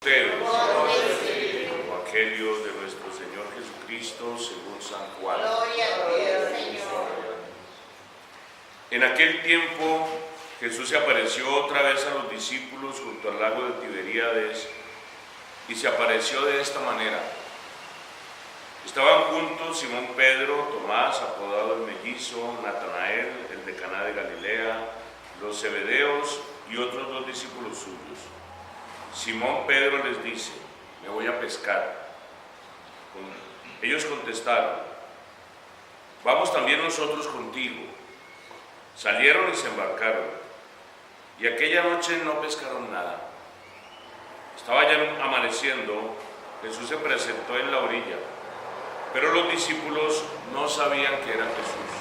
ustedes. Evangelio de nuestro Señor Jesucristo según San Juan. Gloria a Dios, Señor. En aquel tiempo Jesús se apareció otra vez a los discípulos junto al lago de Tiberíades y se apareció de esta manera. Estaban juntos Simón Pedro, Tomás, apodado el Mellizo, Natanael, el de Caná de Galilea, los Zebedeos y otros dos discípulos suyos. Simón Pedro les dice: me voy a pescar. Ellos contestaron: vamos también nosotros contigo. Salieron y se embarcaron, y aquella noche no pescaron nada. Estaba ya amaneciendo, Jesús se presentó en la orilla, pero los discípulos no sabían que era Jesús.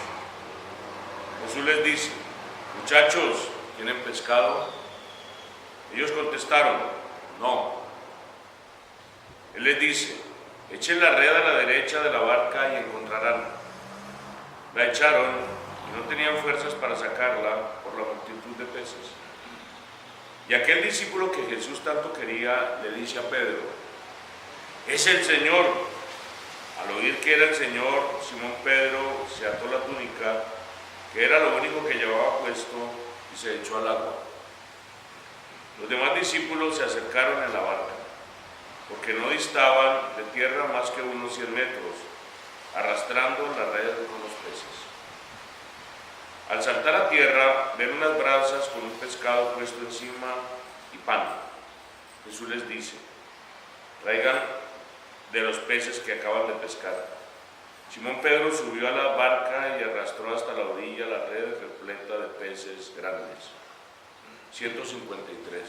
Jesús les dice: muchachos, ¿tienen pescado? Ellos contestaron: no. Él les dice: echen la red a la derecha de la barca y encontrarán. La echaron y no tenían fuerzas para sacarla por la multitud de peces. Y aquel discípulo que Jesús tanto quería le dice a Pedro: es el Señor. Al oír que era el Señor, Simón Pedro se ató la túnica, que era lo único que llevaba puesto, y se echó al agua. Los demás discípulos se acercaron en la barca, porque no distaban de tierra más que unos 100 metros, arrastrando la red con los peces. Al saltar a tierra, ven unas brasas con un pescado puesto encima y pan. Jesús les dice: traigan de los peces que acaban de pescar. Simón Pedro subió a la barca y arrastró hasta la orilla la red repleta de peces grandes, 153.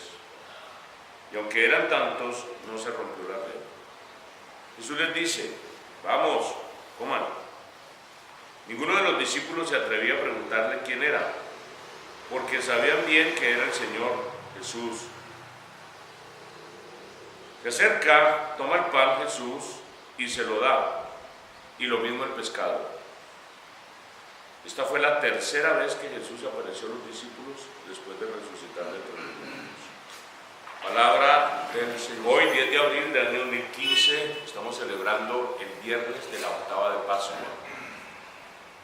Y aunque eran tantos, no se rompió la red. Jesús les dice: vamos, coman. Ninguno de los discípulos se atrevía a preguntarle quién era, porque sabían bien que era el Señor Jesús. Se acerca, toma el pan Jesús y se lo da, y lo mismo el pescado. Esta fue la tercera vez que Jesús apareció a los discípulos después de resucitar de entre los muertos. Palabra del Señor. Hoy, 10 de abril del año 2015, estamos celebrando el viernes de la octava de Pascua.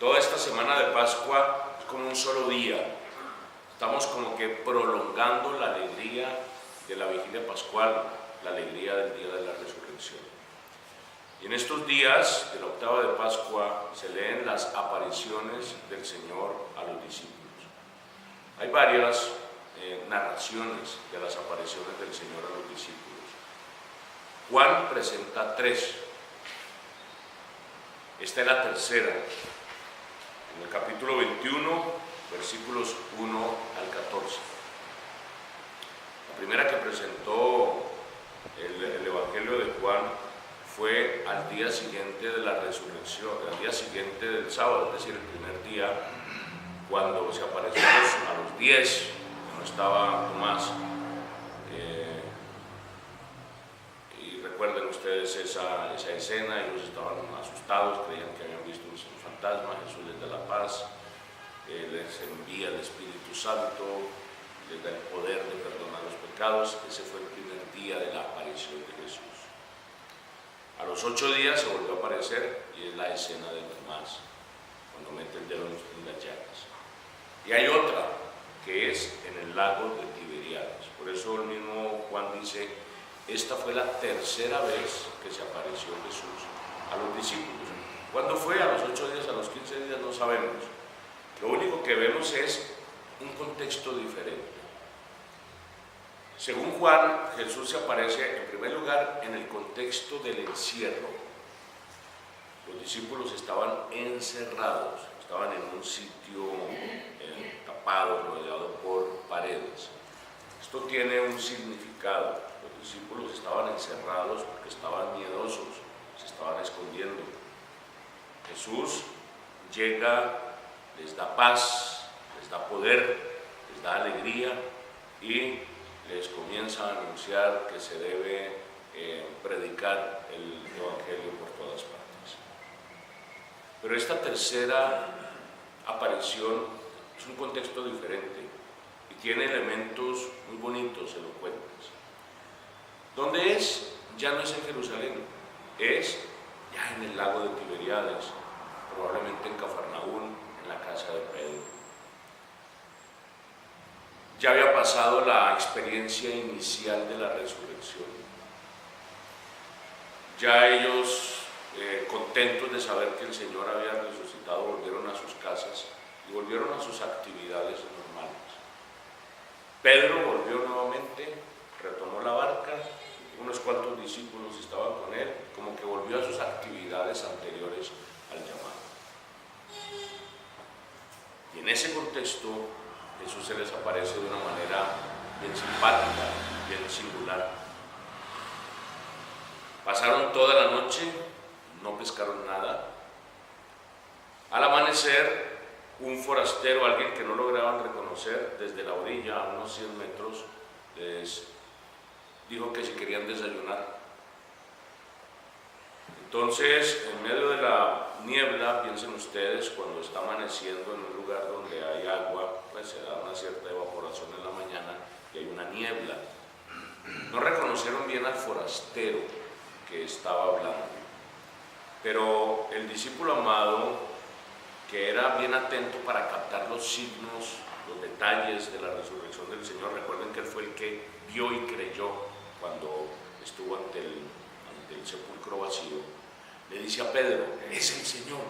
Toda esta semana de Pascua es como un solo día. Estamos como que prolongando la alegría de la vigilia pascual, la alegría del día de la resurrección. Y en estos días de la octava de Pascua se leen las apariciones del Señor a los discípulos. Hay varias narraciones de las apariciones del Señor a los discípulos. Juan presenta 3. Esta es la tercera. En el capítulo 21, versículos 1 al 14. La primera que presentó el Evangelio de Juan fue al día siguiente de la resurrección, al día siguiente del sábado, es decir, el primer día, cuando se apareció a los 10, que no estaba Tomás. Y recuerden ustedes esa escena, ellos estaban asustados, creían que habían visto un fantasma. Jesús les da la paz, les envía el Espíritu Santo, les da el poder de perdonar los pecados. Ese fue el primer día de la aparición de Jesús. A los 8 días se volvió a aparecer y es la escena de Tomás, cuando mete el dedo en las llagas. Y hay otra, que es en el lago de Tiberíades. Por eso el mismo Juan dice: esta fue la tercera vez que se apareció Jesús a los discípulos. ¿Cuándo fue? ¿A los 8 días? ¿A los 15 días? No sabemos. Lo único que vemos es un contexto diferente. Según Juan, Jesús se aparece en primer lugar en el contexto del encierro. Los discípulos estaban encerrados, estaban en un sitio tapado, rodeado por paredes. Esto tiene un significado. Los discípulos estaban encerrados porque estaban miedosos, se estaban escondiendo. Jesús llega, les da paz, les da poder, les da alegría y les comienza a anunciar que se debe predicar el Evangelio por todas partes. Pero esta tercera aparición es un contexto diferente y tiene elementos muy bonitos, elocuentes. ¿Dónde es? Ya no es en Jerusalén, es ya en el lago de Tiberíades, probablemente en Cafarnaún, en la casa de Pedro. Ya había pasado la experiencia inicial de la resurrección. Ya ellos, contentos de saber que el Señor había resucitado, volvieron a sus casas y volvieron a sus actividades normales. Pedro volvió nuevamente, retomó la barca, unos cuantos discípulos estaban con él, como que volvió a sus actividades anteriores al llamado. Y en ese contexto, Jesús se les aparece de una manera bien simpática, bien singular. Pasaron toda la noche, no pescaron nada. Al amanecer, un forastero, alguien que no lograban reconocer, desde la orilla a unos 100 metros, les dijo que si querían desayunar. Entonces, en medio de la niebla, piensen ustedes, cuando está amaneciendo en un lugar donde hay agua, pues se da una cierta evaporación en la mañana y hay una niebla. No reconocieron bien al forastero que estaba hablando, pero el discípulo amado, que era bien atento para captar los signos, los detalles de la resurrección del Señor, recuerden que él fue el que vio y creyó cuando estuvo ante el sepulcro vacío, le dice a Pedro, es el Señor.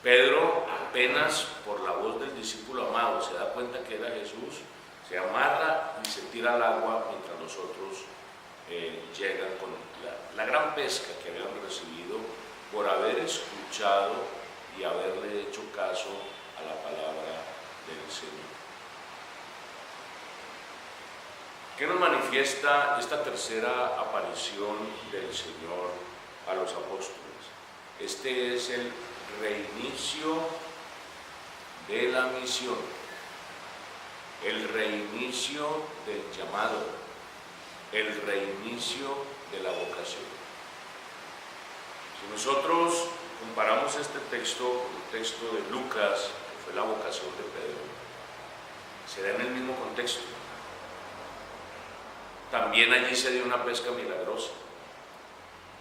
Pedro, apenas por la voz del discípulo amado, se da cuenta que era Jesús, se amarra y se tira al agua mientras los otros llegan con la gran pesca que habían recibido por haber escuchado y haberle hecho caso a la palabra del Señor. ¿Qué nos manifiesta esta tercera aparición del Señor a los apóstoles? Este es el reinicio de la misión, el reinicio del llamado, el reinicio de la vocación. Si nosotros comparamos este texto con el texto de Lucas, que fue la vocación de Pedro, se da en el mismo contexto. También allí se dio una pesca milagrosa.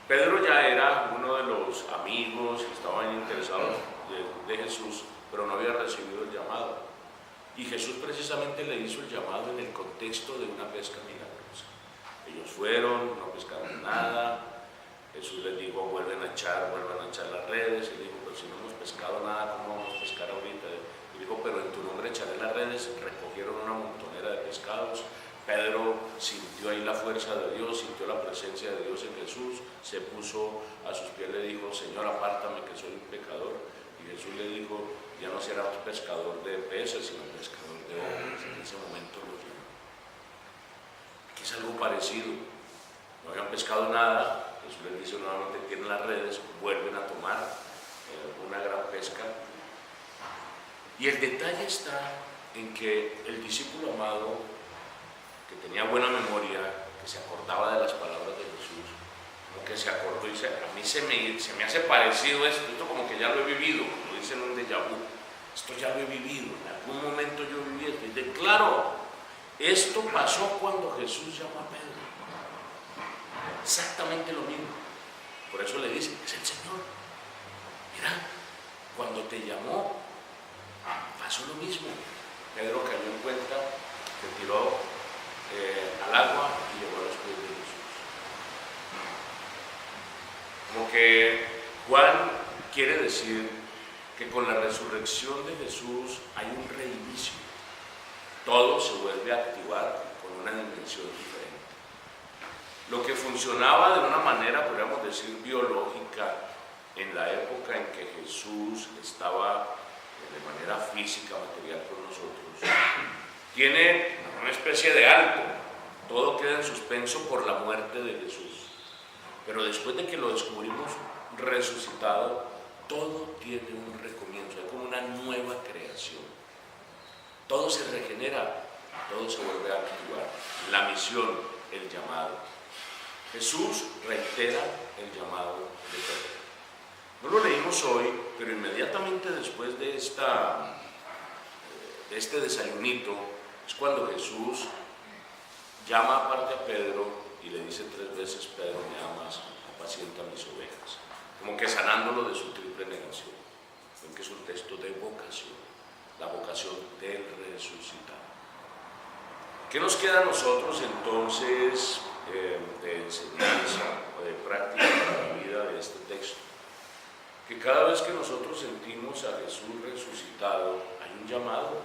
Pedro ya era uno de los amigos que estaban interesados de Jesús, pero no había recibido el llamado. Y Jesús precisamente le hizo el llamado en el contexto de una pesca milagrosa. Ellos fueron, no pescaron nada. Jesús les dijo, vuelvan a echar las redes. Y dijo, pero si no hemos pescado nada, ¿cómo vamos a pescar ahorita? Y dijo, pero en tu nombre echaré las redes. Recogieron una montonera de pescados. Pedro sintió ahí la fuerza de Dios, sintió la presencia de Dios en Jesús, se puso a sus pies, le dijo, Señor, apártame que soy un pecador. Y Jesús le dijo, ya no serás pescador de peces, sino pescador de hombres. En ese momento lo llamó. Aquí es algo parecido. No habían pescado nada, Jesús les dice nuevamente, tienen las redes, vuelven a tomar una gran pesca. Y el detalle está en que el discípulo amado, que tenía buena memoria, que se acordaba de las palabras de Jesús, como que se acordó y dice, a mí se me hace parecido esto como que ya lo he vivido, como dicen un déjà vu, esto ya lo he vivido, en algún momento yo viví esto, y dice, claro, esto pasó cuando Jesús llamó a Pedro, exactamente lo mismo, por eso le dice, es el Señor, mira, cuando te llamó, pasó lo mismo. Pedro cayó en cuenta, se tiró al agua y llegó a los pies de Jesús. Como que Juan quiere decir que con la resurrección de Jesús hay un reinicio. Todo se vuelve a activar con una dimensión diferente. Lo que funcionaba de una manera, podríamos decir, biológica en la época en que Jesús estaba de manera física, material con nosotros, tiene una especie de alto, todo queda en suspenso por la muerte de Jesús, pero después de que lo descubrimos resucitado, todo tiene un recomienzo, hay como una nueva creación, todo se regenera, todo se vuelve a activar, la misión, el llamado. Jesús reitera el llamado de Pedro. No lo leímos hoy, pero inmediatamente después de este desayunito, es cuando Jesús llama aparte a Pedro y le dice 3 veces: Pedro, me amas, apacienta mis ovejas. Como que sanándolo de su triple negación. Ven que es un texto de vocación, la vocación del resucitado. ¿Qué nos queda a nosotros entonces de enseñanza o de práctica para la vida de este texto? Que cada vez que nosotros sentimos a Jesús resucitado, hay un llamado.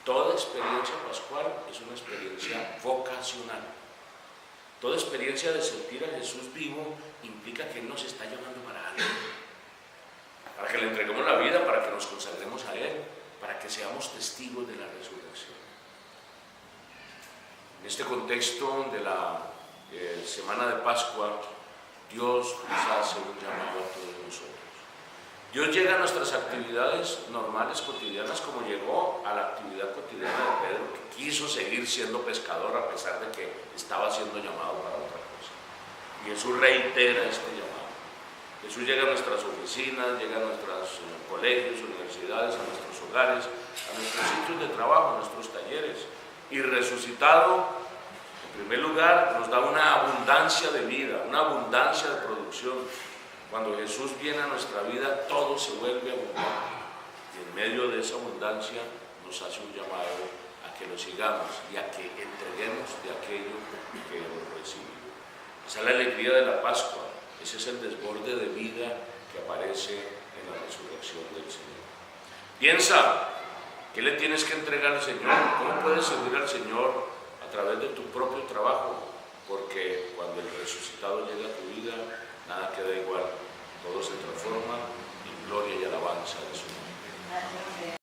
Toda experiencia pascual es una experiencia vocacional. Toda experiencia de sentir a Jesús vivo implica que Él nos está llamando para algo. Para que le entreguemos la vida, para que nos consagremos a Él, para que seamos testigos de la resurrección. En este contexto de la semana de Pascua, Dios nos hace un llamado a todos nosotros. Dios llega a nuestras actividades normales, cotidianas, como llegó a la actividad cotidiana de Pedro, que quiso seguir siendo pescador a pesar de que estaba siendo llamado para otra cosa. Y Jesús reitera este llamado. Jesús llega a nuestras oficinas, llega a nuestros colegios, universidades, a nuestros hogares, a nuestros sitios de trabajo, a nuestros talleres. Y resucitado, en primer lugar, nos da una abundancia de vida, una abundancia de producción. Cuando Jesús viene a nuestra vida, todo se vuelve abundante. Y en medio de esa abundancia nos hace un llamado a que lo sigamos y a que entreguemos de aquello que hemos recibido. Esa es la alegría de la Pascua. Ese es el desborde de vida que aparece en la resurrección del Señor. Piensa, ¿qué le tienes que entregar al Señor? ¿Cómo puedes servir al Señor a través de tu propio trabajo? Porque cuando el resucitado llega a tu vida, nada queda igual. Todo se transforma en gloria y alabanza de su nombre.